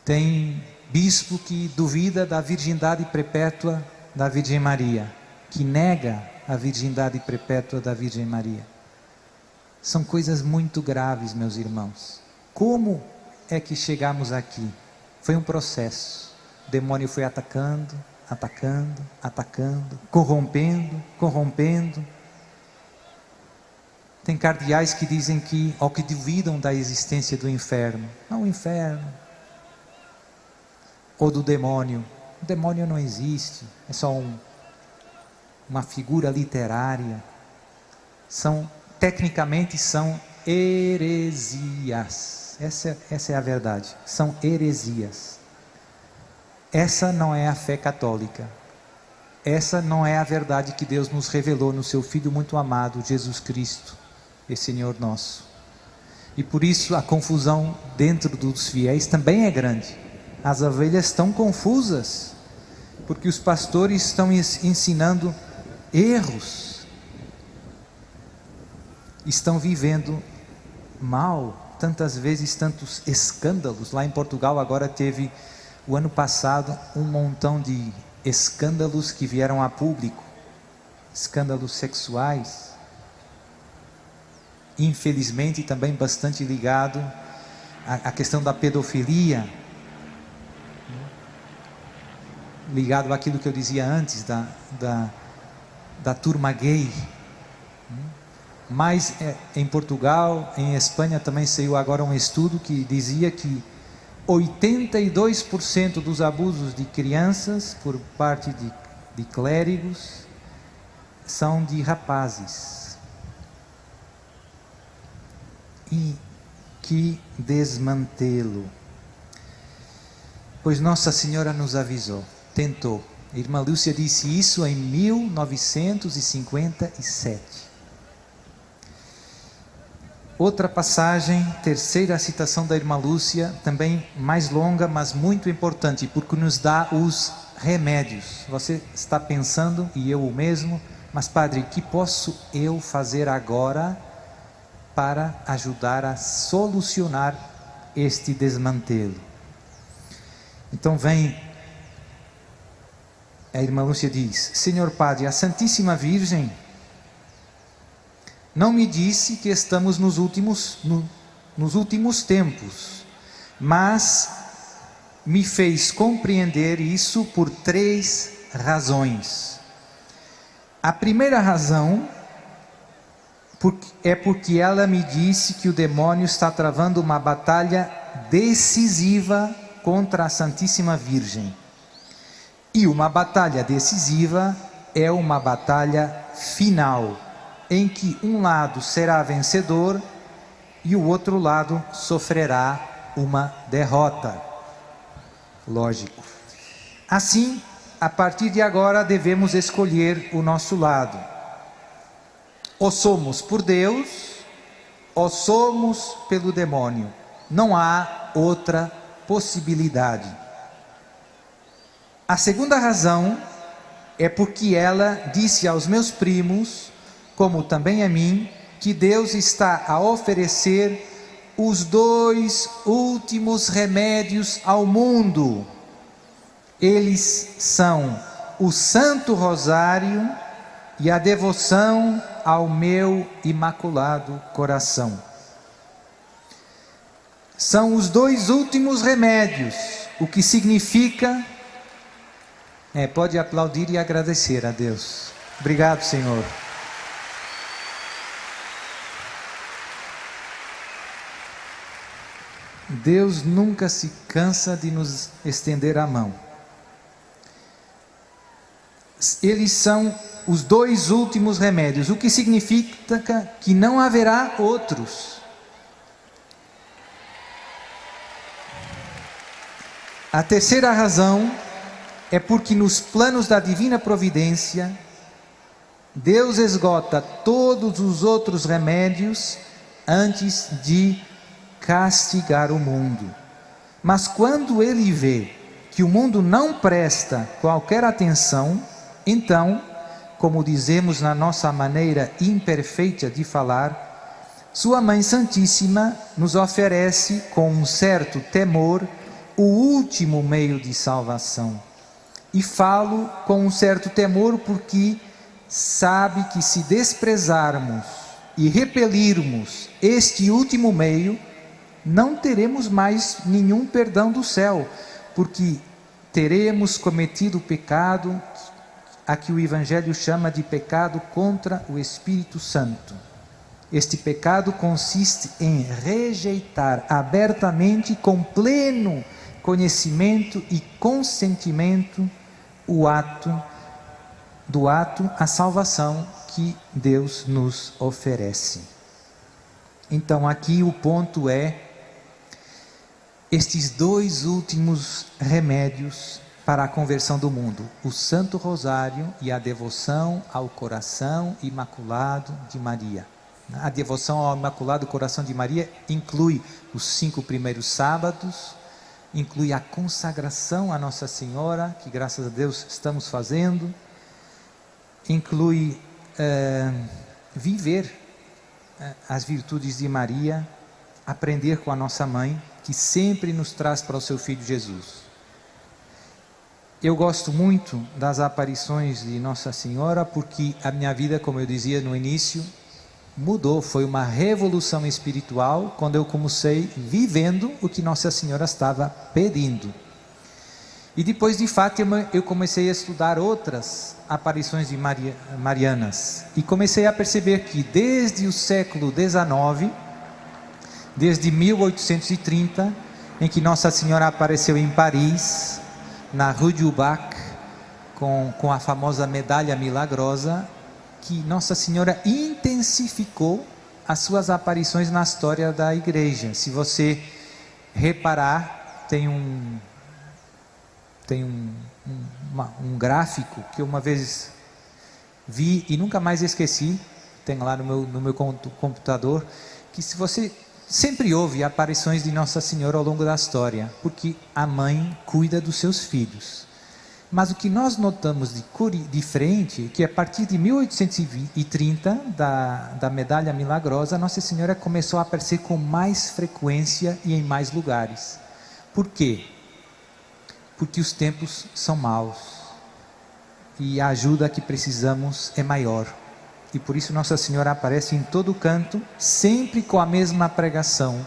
Tem bispo que duvida da virgindade perpétua da Virgem Maria, que nega a virgindade perpétua da Virgem Maria. São coisas muito graves, meus irmãos. Como é que chegamos aqui? Foi um processo. O demônio foi atacando, corrompendo. Tem cardeais que dizem que, ou que duvidam da existência do inferno. Não, o inferno. Ou do demônio. O demônio não existe, é só uma figura literária. Tecnicamente são heresias. Essa é a verdade. São heresias. Essa não é a fé católica. Essa não é a verdade que Deus nos revelou no seu Filho muito amado, Jesus Cristo, e Senhor nosso. E por isso a confusão dentro dos fiéis também é grande. As ovelhas estão confusas, porque os pastores estão ensinando erros, estão vivendo mal, tantas vezes, tantos escândalos. Lá em Portugal agora teve, o ano passado, um montão de escândalos que vieram a público, escândalos sexuais, infelizmente também bastante ligado à questão da pedofilia, ligado àquilo que eu dizia antes, da turma gay. Mas em Portugal, em Espanha também saiu agora um estudo que dizia que 82% dos abusos de crianças por parte de clérigos são de rapazes. E que desmantelo! Pois Nossa Senhora nos avisou, tentou. A irmã Lúcia disse isso em 1957. Outra passagem, terceira citação da irmã Lúcia, também mais longa, mas muito importante, porque nos dá os remédios. Você está pensando, e eu o mesmo, mas padre, o que posso eu fazer agora para ajudar a solucionar este desmantelo? Então vem, a irmã Lúcia diz: Senhor Padre, a Santíssima Virgem não me disse que estamos nos últimos tempos, mas me fez compreender isso por 3 razões. A primeira razão é porque ela me disse que o demônio está travando uma batalha decisiva contra a Santíssima Virgem. E uma batalha decisiva é uma batalha final, em que um lado será vencedor e o outro lado sofrerá uma derrota. Lógico. Assim, a partir de agora devemos escolher o nosso lado. Ou somos por Deus, ou somos pelo demônio. Não há outra possibilidade. A segunda razão é porque ela disse aos meus primos, como também a mim, que Deus está a oferecer os 2 últimos remédios ao mundo. Eles são o Santo Rosário e a devoção ao meu Imaculado Coração. São os 2 últimos remédios, o que significa... pode aplaudir e agradecer a Deus. Obrigado, Senhor. Deus nunca se cansa de nos estender a mão. Eles são os 2 últimos remédios, o que significa que não haverá outros. A terceira razão é porque nos planos da divina providência, Deus esgota todos os outros remédios antes de castigar o mundo. Mas quando Ele vê que o mundo não presta qualquer atenção, então, como dizemos na nossa maneira imperfeita de falar, Sua Mãe Santíssima nos oferece com um certo temor o último meio de salvação. E falo com um certo temor porque sabe que se desprezarmos e repelirmos este último meio, não teremos mais nenhum perdão do céu, porque teremos cometido o pecado a que o Evangelho chama de pecado contra o Espírito Santo. Este pecado consiste em rejeitar abertamente, com pleno conhecimento e consentimento, a salvação que Deus nos oferece. Então aqui o ponto é estes 2 últimos remédios para a conversão do mundo: o Santo Rosário e a devoção ao coração imaculado de Maria. A devoção ao Imaculado Coração de Maria inclui os 5 primeiros sábados, inclui a consagração a Nossa Senhora, que graças a Deus estamos fazendo, inclui viver as virtudes de Maria, aprender com a nossa mãe, que sempre nos traz para o seu Filho Jesus. Eu gosto muito das aparições de Nossa Senhora, porque a minha vida, como eu dizia no início, mudou. Foi uma revolução espiritual quando eu comecei vivendo o que Nossa Senhora estava pedindo. E depois de Fátima eu comecei a estudar outras aparições de marianas e comecei a perceber que desde o século XIX, desde 1830, em que Nossa Senhora apareceu em Paris, na Rue du Bac, com a famosa medalha milagrosa, que Nossa Senhora intensificou as suas aparições na história da igreja. Se você reparar, tem um gráfico que eu uma vez vi e nunca mais esqueci, tem lá no meu computador, que se você sempre ouve aparições de Nossa Senhora ao longo da história, porque a mãe cuida dos seus filhos. Mas o que nós notamos de diferente, que a partir de 1830, da medalha milagrosa, Nossa Senhora começou a aparecer com mais frequência e em mais lugares. Por quê? Porque os tempos são maus e a ajuda que precisamos é maior. E por isso Nossa Senhora aparece em todo canto, sempre com a mesma pregação,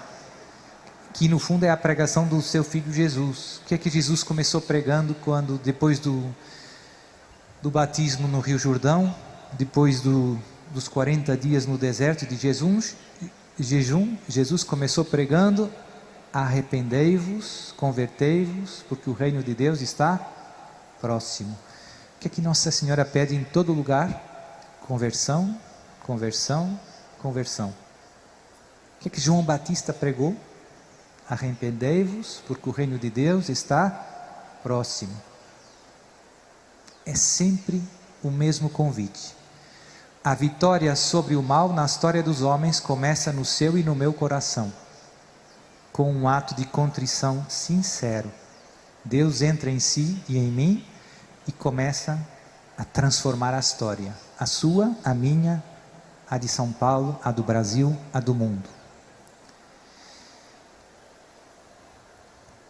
que no fundo é a pregação do seu Filho Jesus. O que é que Jesus começou pregando depois do batismo no Rio Jordão, depois dos 40 dias no deserto de jejum, Jesus começou pregando: arrependei-vos, convertei-vos, porque o reino de Deus está próximo. O que é que Nossa Senhora pede em todo lugar? Conversão, conversão, conversão. O que é que João Batista pregou? Arrependei-vos, porque o reino de Deus está próximo. É sempre o mesmo convite. A vitória sobre o mal na história dos homens começa no seu e no meu coração, com um ato de contrição sincero. Deus entra em si e em mim e começa a transformar a história, a sua, a minha, a de São Paulo, a do Brasil, a do mundo.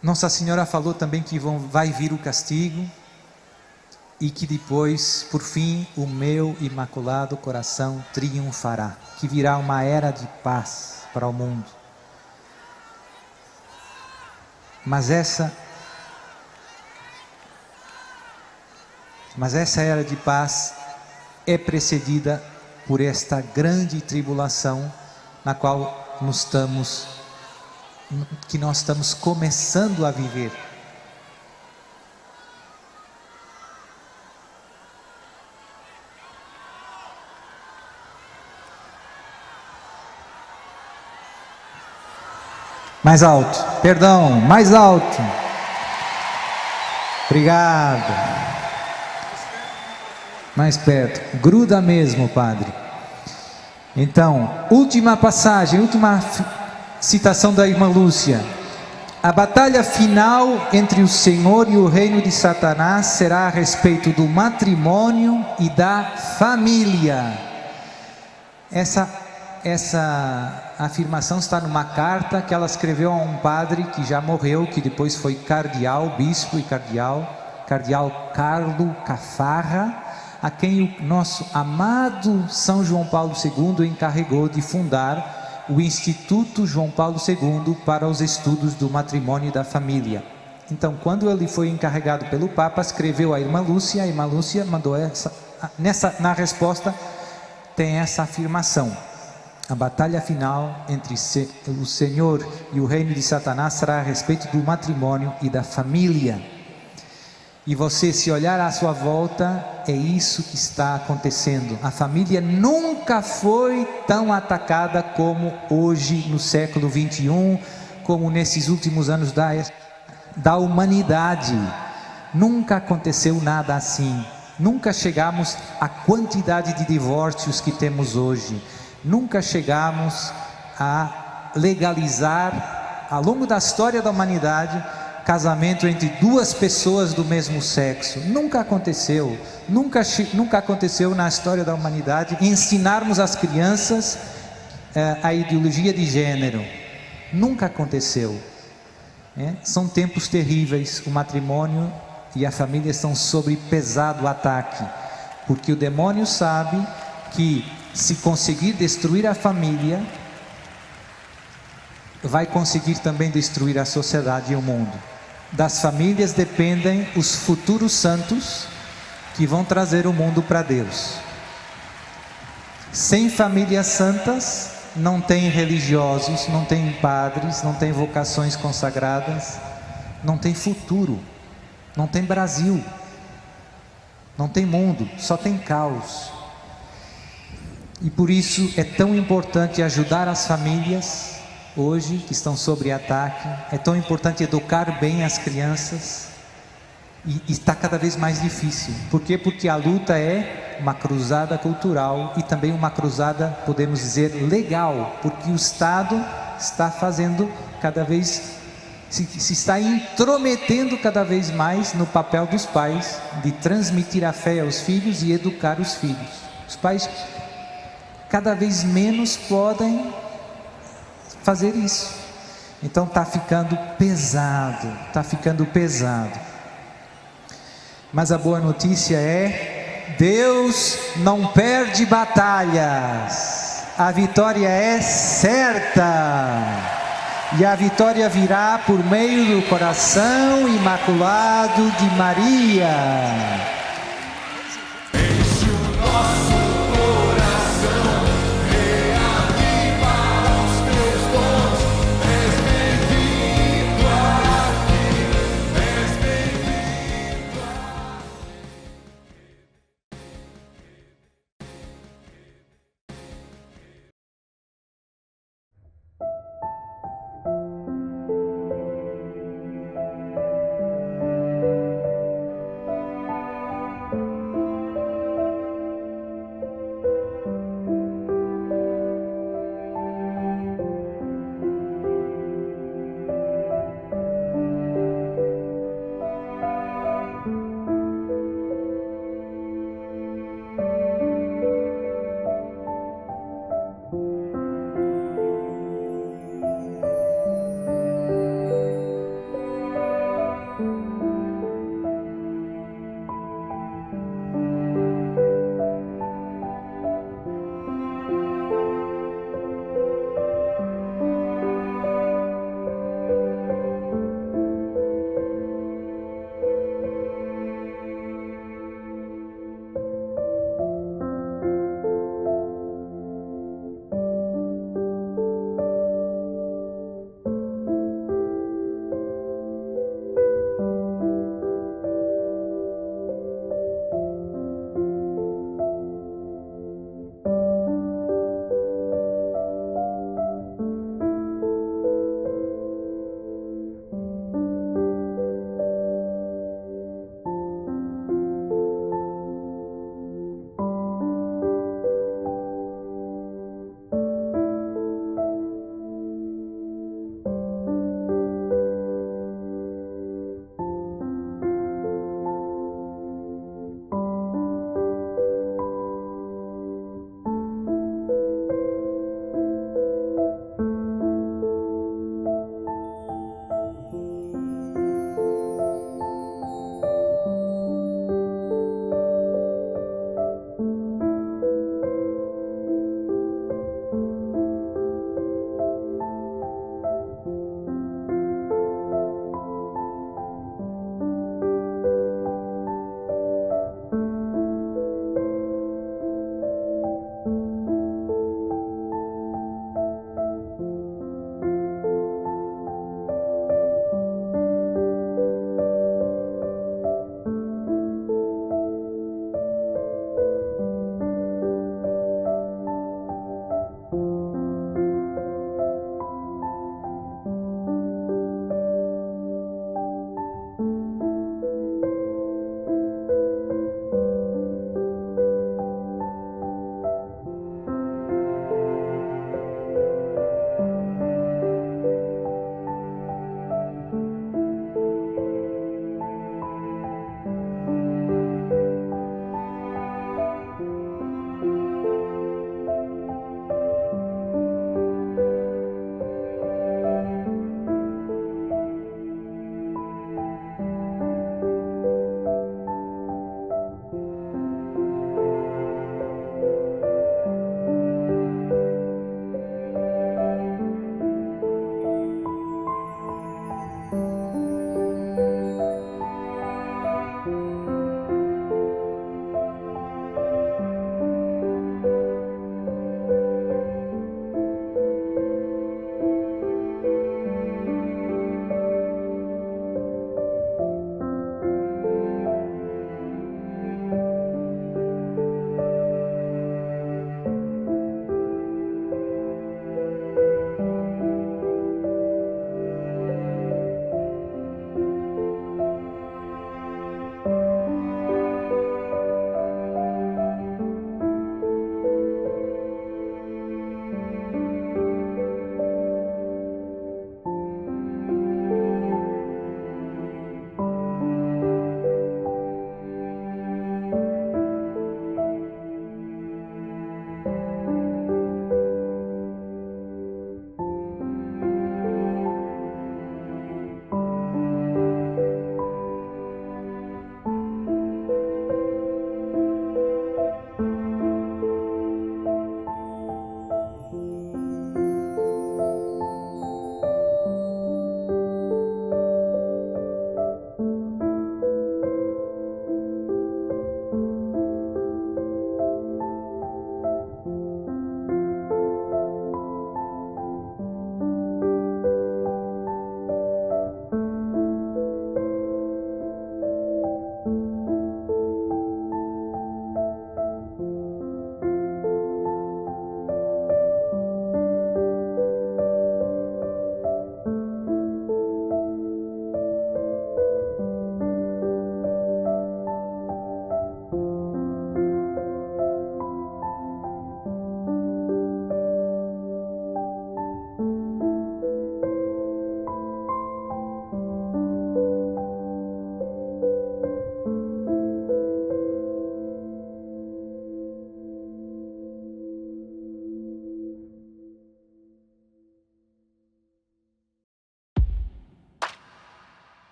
Nossa Senhora falou também que vai vir o castigo e que depois, por fim, o meu imaculado coração triunfará, que virá uma era de paz para o mundo. Mas essa era de paz é precedida por esta grande tribulação na qual nós estamos começando a viver. Mais alto. Perdão, mais alto. Obrigado. Mais perto. Gruda mesmo, Padre. Então, última passagem, última citação da irmã Lúcia. A batalha final entre o Senhor e o reino de Satanás será a respeito do matrimônio e da família. Essa afirmação está numa carta que ela escreveu a um padre que já morreu, que depois foi cardeal, bispo e cardeal Carlo Cafarra, a quem o nosso amado São João Paulo II encarregou de fundar o Instituto João Paulo II para os estudos do matrimônio e da família. Então, quando ele foi encarregado pelo Papa, escreveu a irmã Lúcia mandou na resposta tem essa afirmação: a batalha final entre o Senhor e o reino de Satanás será a respeito do matrimônio e da família. E você, se olhar à sua volta, é isso que está acontecendo. A família nunca foi tão atacada como hoje, no século 21, como nesses últimos anos da humanidade. Nunca aconteceu nada assim. Nunca chegamos à quantidade de divórcios que temos hoje. Nunca chegamos a legalizar, ao longo da história da humanidade, casamento entre duas pessoas do mesmo sexo. Nunca aconteceu. Nunca aconteceu na história da humanidade ensinarmos às crianças a ideologia de gênero. Nunca aconteceu. São tempos terríveis. O matrimônio e a família estão sob pesado ataque, porque o demônio sabe que se conseguir destruir a família, vai conseguir também destruir a sociedade e o mundo. Das famílias dependem os futuros santos que vão trazer o mundo para Deus. Sem famílias santas, não tem religiosos, não tem padres, não tem vocações consagradas, não tem futuro, não tem Brasil, não tem mundo, só tem caos. E por isso é tão importante ajudar as famílias hoje que estão sob ataque. É tão importante educar bem as crianças, e está cada vez mais difícil. Por quê? Porque a luta é uma cruzada cultural e também uma cruzada, podemos dizer, legal, porque o Estado está fazendo cada vez, se está intrometendo cada vez mais no papel dos pais, de transmitir a fé aos filhos e educar os filhos. Os pais cada vez menos podem fazer isso. Então está ficando pesado, Mas a boa notícia é: Deus não perde batalhas, a vitória é certa, e a vitória virá por meio do coração imaculado de Maria.